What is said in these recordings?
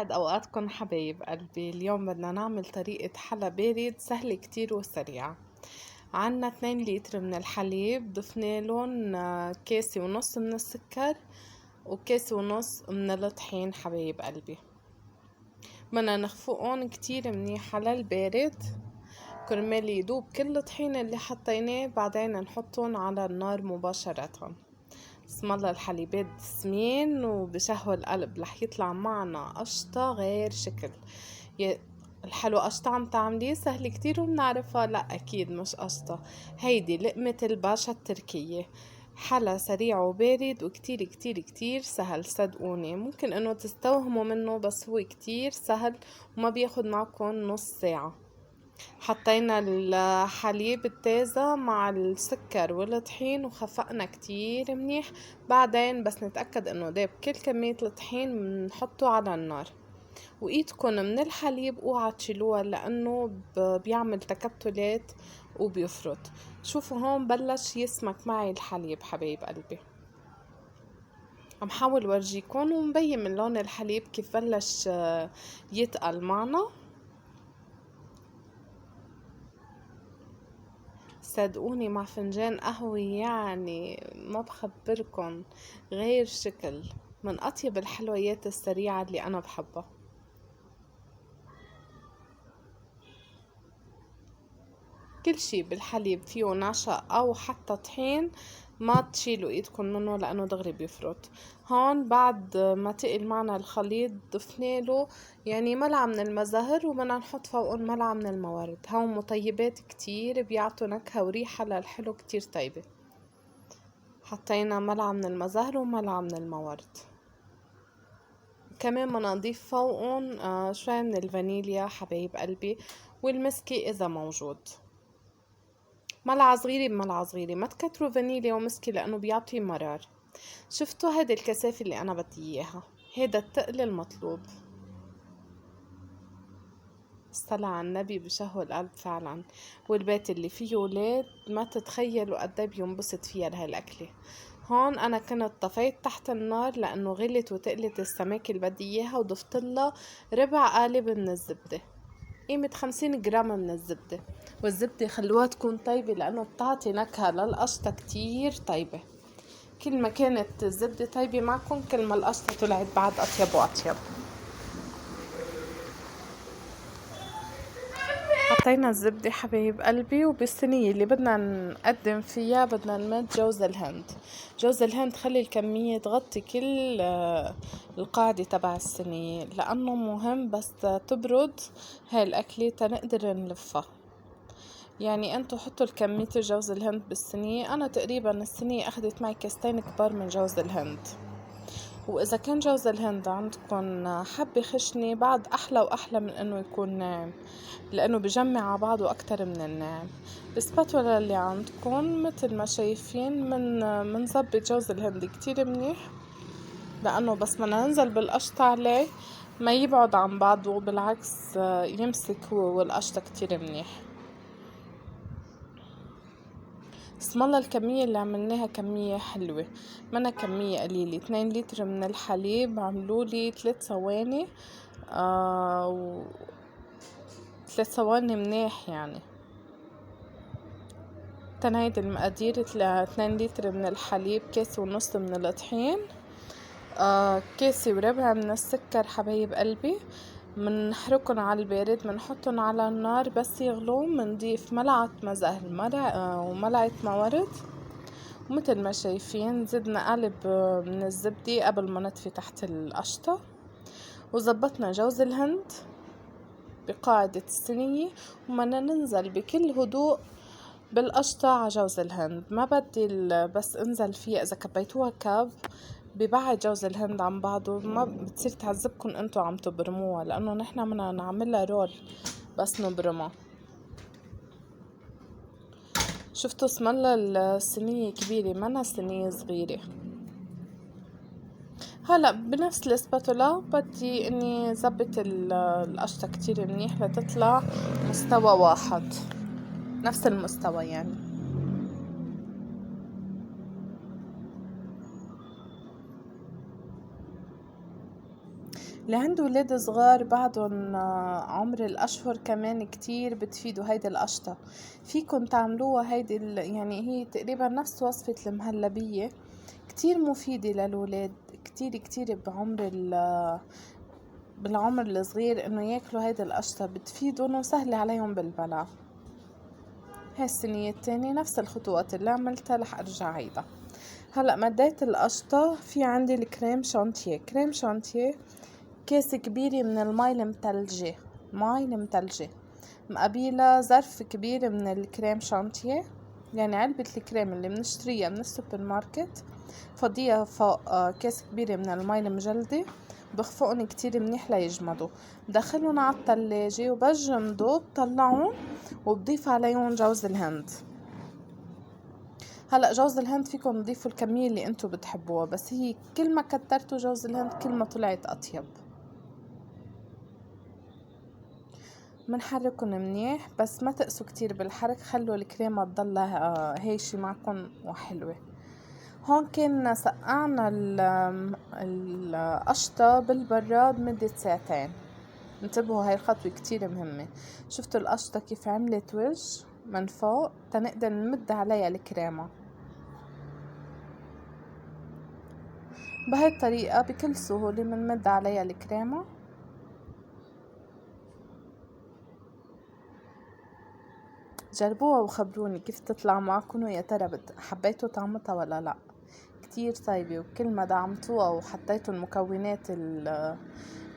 يسعد أوقاتكم حبايب قلبي. اليوم بدنا نعمل طريقة حلا بارد سهلة كتير وسريعة. عنا 2 لتر من الحليب، ضفنالن كاسة ونص من السكر وكاسة ونص من الطحين حبايب قلبي. بدنا نخفقهم كتير منيح على البارد كرمال يدوب كل الطحين اللي حطيناه، بعدين نحطهم على النار مباشرة. بسم الله، الحليبات سمين وبشهوة القلب، رح يطلع معنا قشطة غير شكل. الحلو قشطة عم تعمليه سهل كتير وبنعرفها. لا أكيد مش قشطة، هيدي لقمة الباشا التركية. حلا سريع وبارد وكتير كتير كتير سهل، صدقوني. ممكن انه تستوهموا منه بس هو كتير سهل وما بياخد معكم نص ساعة. حطينا الحليب التازة مع السكر والطحين وخفقنا كتير منيح. بعدين بس نتأكد انه داب كل كمية الطحين بنحطه على النار. وايدكم من الحليب اوعى تشيلوها لانه بيعمل تكتلات وبيفرط. شوفوا هون بلش يسمك معي الحليب حبايب قلبي. عم حاول ورجيكم ومبين من لون الحليب كيف بلش يتقل معنا. صدقوني مع فنجان قهوة يعني ما بخبركن غير شكل، من أطيب الحلويات السريعة اللي أنا بحبها. كل شي بالحليب فيه نشا أو حتى طحين ما تشيلوا ايدكم منه لأنه دغري بيفرط. هون بعد ما تقل معنا الخليط ضفناله يعني ملعقة من المزهر وبدنا نحط فوقهم ملعقة من المورد. هون مطيبات كتير بيعطوا نكهة وريحة للحلو كتير طيبة. حطينا ملعقة من المزهر وملعقة من المورد. كمان بدنا نضيف فوقهم شوي من الفانيليا حبايب قلبي، والمسكي إذا موجود. ملعقة صغيرة بملعقة صغيرة، ما تكتروا فانيليا ومسكي لأنه بيعطي مرار. شفتوا هيدي الكثافة اللي أنا بدي إياها، هيدا التقل المطلوب. الصلاة على النبي بشهوة القلب فعلا. والبيت اللي فيه ولاد ما تتخيلوا قد بينبسط فيها لهي الأكلة. هون أنا كنت طفيت تحت النار لأنه غلت وتقلت السماكة اللي بدي إياها، وضفتلها ربع قالب من الزبدة، قيمة 50 جرام من الزبدة. والزبدة خلوها تكون طيبة لأنه بتعطي نكهة للقشطة كتير طيبة. كل ما كانت الزبدة طيبة معكم كل ما القشطة طلعت بعد أطيب وأطيب. حطينا الزبدة حبايب قلبي، وبالصينية اللي بدنا نقدم فيها بدنا نمد جوز الهند. جوز الهند خلي الكمية تغطي كل القاعدة تبع الصينية لأنه مهم بس تبرد هاي الأكلة تنقدر نلفها. يعني انتو حطوا الكمية جوز الهند بالصينية. انا تقريبا الصينية اخدت معي كاستين كبار من جوز الهند. واذا كان جوز الهند عندكم حبة خشنة بعد احلى واحلى من انه يكون ناعم، لانه بجمع على بعضه اكتر من الناعم. السباتولا اللي عندكم مثل ما شايفين منظبط جوز الهند كتير منيح، لانه بس بدنا ننزل بالقشطة عليه ما يبعد عن بعضه، بالعكس يمسك هو والقشطة كتير منيح. اسم الله الكمية اللي عملناها كمية حلوة، منا كمية قليلة. 2 لتر من الحليب عملولي 3 ثواني و 3 ثواني منيح يعني. تنايد المقادير 2 لتر من الحليب، كاسة ونص من الطحين، كاسة وربع من السكر حبايب قلبي. منحركن على البارد، منحطن على النار بس يغلو. منضيف ملعقة مزهر وملعقة مورد. ومثل ما شايفين زدنا قالب من الزبدة قبل ما نطفي تحت القشطة، وزبطنا جوز الهند بقاعدة الصينية. ومنا ننزل بكل هدوء بالقشطة على جوز الهند. ما بدي بس انزل فيها، اذا كبيتوها كب ببعد جوز الهند عن بعضه ما بتصير تعذبكن انتو عم تبرموها، لانه نحنا بدنا نعملها رول بس نبرمها. شفتوا اسم الله الصينية كبيرة منا صينية صغيرة. هلا بنفس الاسباتولا بدي اني زبط القشطة كتير منيح لتطلع مستوى واحد، نفس المستوى يعني. اللي عنده ولاد صغار بعدهم عمر الأشهر كمان كتير بتفيدوا هيدي القشطة. فيكن تعملوها هيدي يعني هي تقريبا نفس وصفة المهلبية، كتير مفيدة للولاد، كتير كتير بالعمر الصغير انه ياكلوا هيدي القشطة بتفيدهم وسهلة عليهم بالبلع. هاي الصينية التانية نفس الخطوات اللي عملتها رح ارجع عيدها. هلأ مديت القشطة، في عندي الكريم شانتيه. كريم شانتيه كيس كبيرة من المي المتلجة، مقابيلة ظرف كبير من الكريم شانتيه، يعني علبة الكريم اللي بنشتريها من السوبر ماركت، فضيها فوق كيس كبيرة من المي المجلدة، بخفقن كتير منيح ليجمدوا، بدخلهم على التلاجة وبجمدوا بطلعهم وبضيف عليهم جوز الهند. هلا جوز الهند فيكم تضيفوا الكمية اللي انتو بتحبوها، بس هي كل ما كترتوا جوز الهند كل ما طلعت اطيب. منحركن منيح بس ما تقسوا كتير بالحرك، خلوا الكريمة تضلها هيشي معكن وحلوة. هون كنا سقعنا القشطة بالبراد مدة ساعتين. انتبهوا هاي الخطوة كتير مهمة. شفتوا القشطة كيف عملت وجه من فوق تنقدر نمد عليها الكريمة بهاي الطريقة بكل سهولة. منمد عليها الكريمة جربوها وخبروني كيف تطلع معكم، ويا ترى حبيتوا طعمتها ولا لا. كتير طيبة، وكل ما دعمتوها وحطيتوا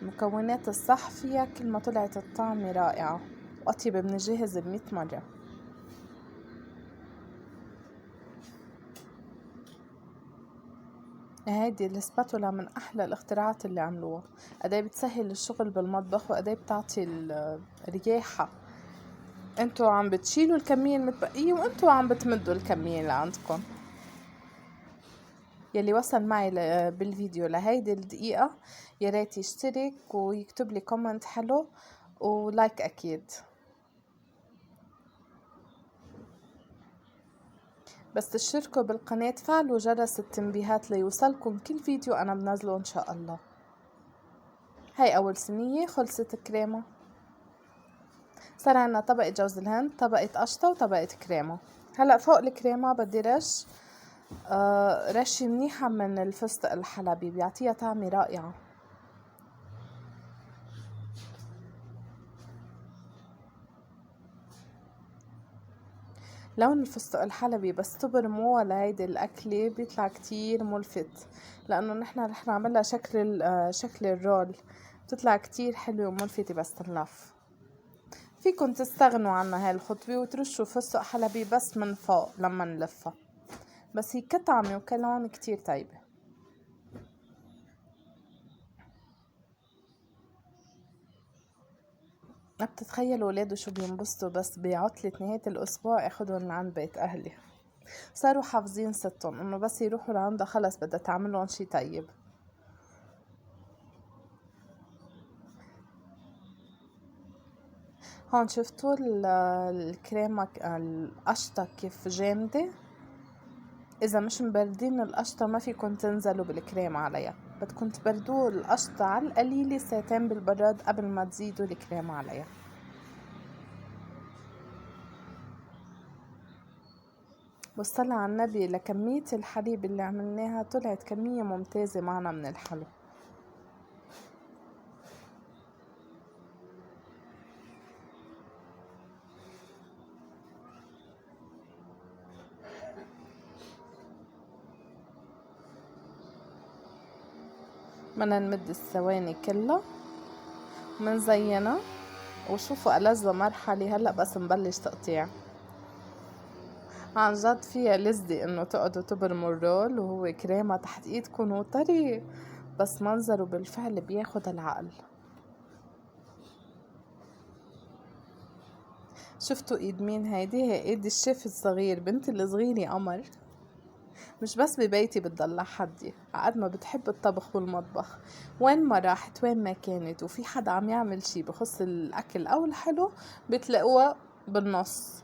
المكونات الصح فيها كل ما طلعت الطعمة رائعة وأطيب من الجاهز ب100 مرة. هيدي السباتولا من أحلى الاختراعات اللي عملوها، قدي بتسهل الشغل بالمطبخ وقدي بتعطي الرياحة. انتوا عم بتشيلوا الكمية المتبقية وانتوا عم بتمدوا الكمية اللي عندكم. يلي وصل معي بالفيديو لهيدي الدقيقة يا ريت يشترك ويكتب لي كومنت حلو ولايك أكيد. بس تشتركوا بالقناة، فعلوا جرس التنبيهات ليوصلكم كل فيديو أنا بنزله إن شاء الله. هاي أول صينية خلصت كريمة. صار عنا طبقة جوز الهند، طبقة قشطة، وطبقة كريمة. هلأ فوق الكريمة بدي رشة منيحة من الفستق الحلبي، بيعطيها طعمة رائعة. لون الفستق الحلبي بس تبرموه لهيدي الأكلة بيطلع كتير ملفت، لأنه نحن رح نعملها شكل الرول، بتطلع كتير حلوة وملفتة بس تنلف. فيكن تستغنوا عنها هاي الخطوة وترشوا فستق حلبي بس من فوق لما نلفها، بس هي كطعمة وكلون كتير طيبة. ما بتتخيلوا ولاده شو بينبسطوا بس بعطلة نهاية الأسبوع اخدهم لعند بيت أهلي. صاروا حافظين ستهم انه بس يروحوا لعندها خلص بدها تعملهم شي طيب. هون شفتوا الكريمة القشطة كيف جامدة. اذا مش مبردين القشطة ما فيكن تنزلوا بالكريمة عليها، بدكن تبردوا القشطة على القليلة ساعتين بالبراد قبل ما تزيدوا الكريمة عليها. والصلاة على النبي لكمية الحليب اللي عملناها طلعت كمية ممتازة معنا من الحلو. بدنا نمد الثواني كلها ومنزينها، وشوفوا ألذ مرحلة هلأ بس نبلش تقطيع. عن جد فيها لذة انه تقعدوا تبرموا الرول وهو كريمة تحت ايدكن وطري، بس منظره بالفعل بياخد العقل. شفتوا ايد مين هيدي؟ هي ايد الشيف الصغير، بنتي الصغيرة قمر، مش بس ببيتي بتضلع حدي، عقد ما بتحب الطبخ والمطبخ. وين ما راحت وين ما كانت وفي حدا عم يعمل شي بخص الاكل او الحلو بتلاقوها بالنص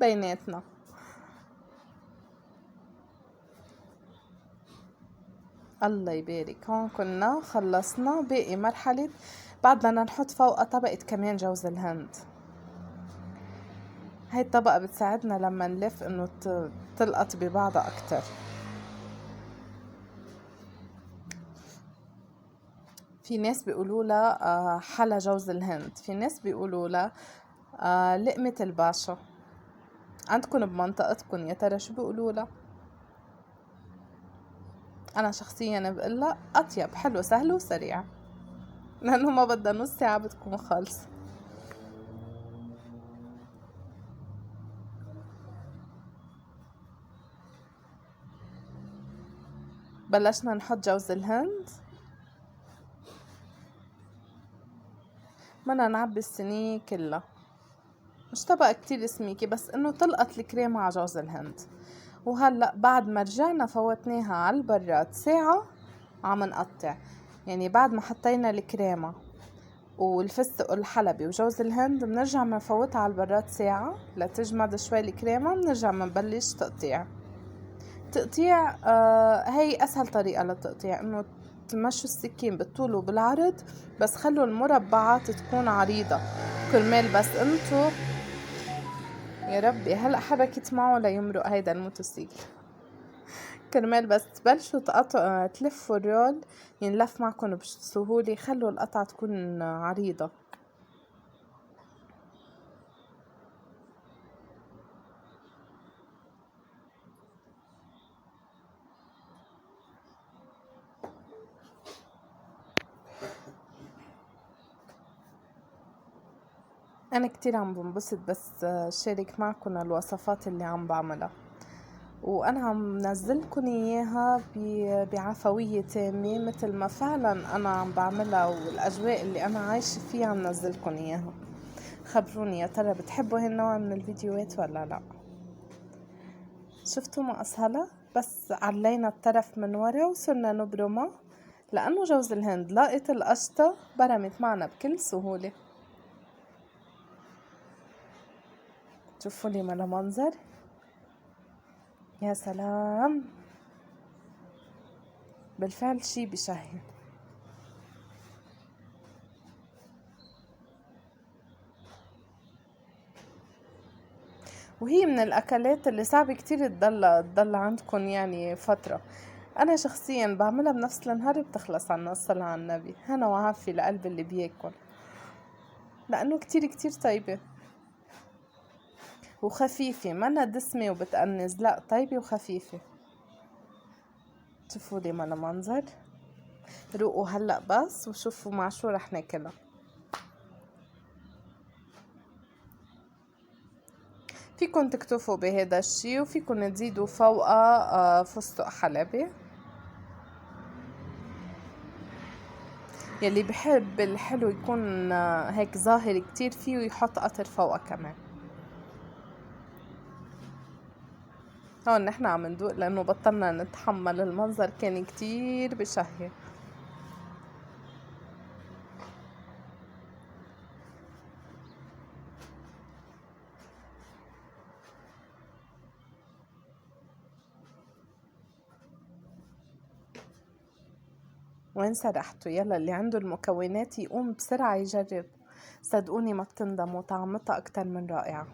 بيناتنا. الله يبارك. هون كنا خلصنا، باقي مرحلة بعد بدنا نحط فوقها طبقة كمان جوز الهند. هاي الطبقة بتساعدنا لما نلف انه تلقط ببعضها اكتر. في ناس بيقولوا لها حلا جوز الهند، في ناس بيقولوا لها لقمة الباشا. عندكم بمنطقتكم يا ترى شو بيقولوا لها؟ انا شخصيا بقولها اطيب، حلو سهل وسريع، لانه ما بدها نص ساعة بتكون خالصة. بلشنا نحط جوز الهند، بدنا نعبي الصينية كلها، مش طبقة كتير سميكة بس انه تلقط الكريم مع جوز الهند. وهلأ بعد ما رجعنا فوتناها على البراد ساعة عم نقطع، يعني بعد ما حطينا الكريمة والفستق الحلبي وجوز الهند بنرجع بنفوتها على البراد ساعة لتجمد شوي الكريمة، بنرجع بنبلش تقطيع. هي اسهل طريقة للتقطيع، انه تمشوا السكين بالطول وبالعرض، بس خلوا المربعات تكون عريضة كرمال بس انتو. يا ربي هلأ حركت معه ليمرق هيدا الموتوسيكل. كرمال بس تبلشوا تلفوا الرول ينلف معكم بسهولة، خلوا القطعة تكون عريضة. انا كتير عم بنبسط بس شارك معكم الوصفات اللي عم بعملها، وانا عم نزلكن اياها بعفوية تامة مثل ما فعلا انا عم بعملها، والاجواء اللي انا عايشة فيها عم نزلكن اياها. خبروني يا ترى بتحبوا هالنوع من الفيديوهات ولا لا؟ شفتوا ما اسهلها؟ بس علينا الطرف من ورا وصرنا نبرمها، لانه جوز الهند لاقت القشطة برمت معنا بكل سهولة. شوفوا لي ما منظر، يا سلام، بالفعل شي بشهي. وهي من الاكلات اللي صعب كتير تضل عندكم يعني فترة. انا شخصيا بعملها بنفس النهار بتخلص عنا، الصلاة على النبي، هنا وعافية لقلب اللي بياكل، لانه كتير كتير طيبة وخفيفة، منا دسمة وبتقنز، لا طيبة وخفيفة. شوفوا لي ما منظر، روقوا هلأ بس وشوفوا مع شو رح ناكلها. فيكن تكتفوا بهذا الشي، وفيكن تزيدوا فوقها فستق حلبي. يلي بحب الحلو يكون هيك ظاهر كتير فيه، ويحط قطر فوقها كمان. هون نحن عم ندوق لانه بطلنا نتحمل، المنظر كان كتير بشهي. وين سرحتوا؟ يلا اللي عنده المكونات يقوم بسرعة يجرب، صدقوني ما بتندموا، طعمتها اكتر من رائعة.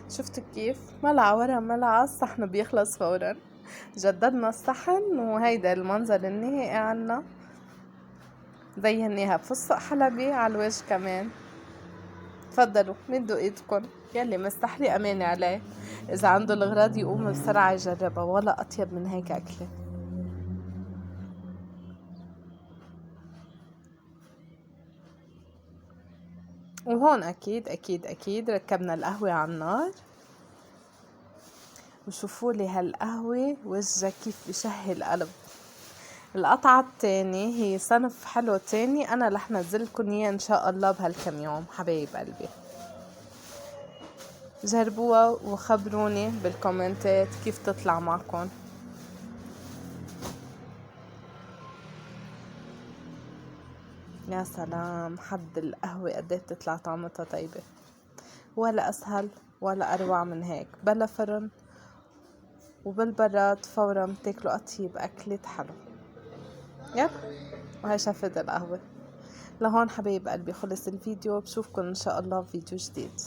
شفتوا كيف ملعقة ورا ملعقة الصحن بيخلص فورا. جددنا الصحن، وهيدا المنظر النهائي عنا. زيناها بفستق حلبي على الوجه كمان. تفضلوا مدوا ايدكن، يلي مستحلي اماني عليه، اذا عنده الغراض يقوم بسرعة يجربها، ولا اطيب من هيك اكله. وهون اكيد اكيد اكيد ركبنا القهوة على النار، وشوفوا لي هالقهوة وجهها كيف بشهي القلب. القطعة التانية هي صنف حلو تاني، انا رح نزلكن اياه ان شاء الله بهالكم يوم حبايب قلبي. جربوها وخبروني بالكومنتات كيف تطلع معكم. يا سلام، حد القهوة قديه بتطلع طعمتها طيبة، ولا أسهل ولا أروع من هيك، بلا فرن وبالبراد فورا بتاكلوا أطيب أكلة حلو. يب، وهي شفت القهوة. لهون حبايب قلبي خلص الفيديو، بشوفكن إن شاء الله بفيديو جديد.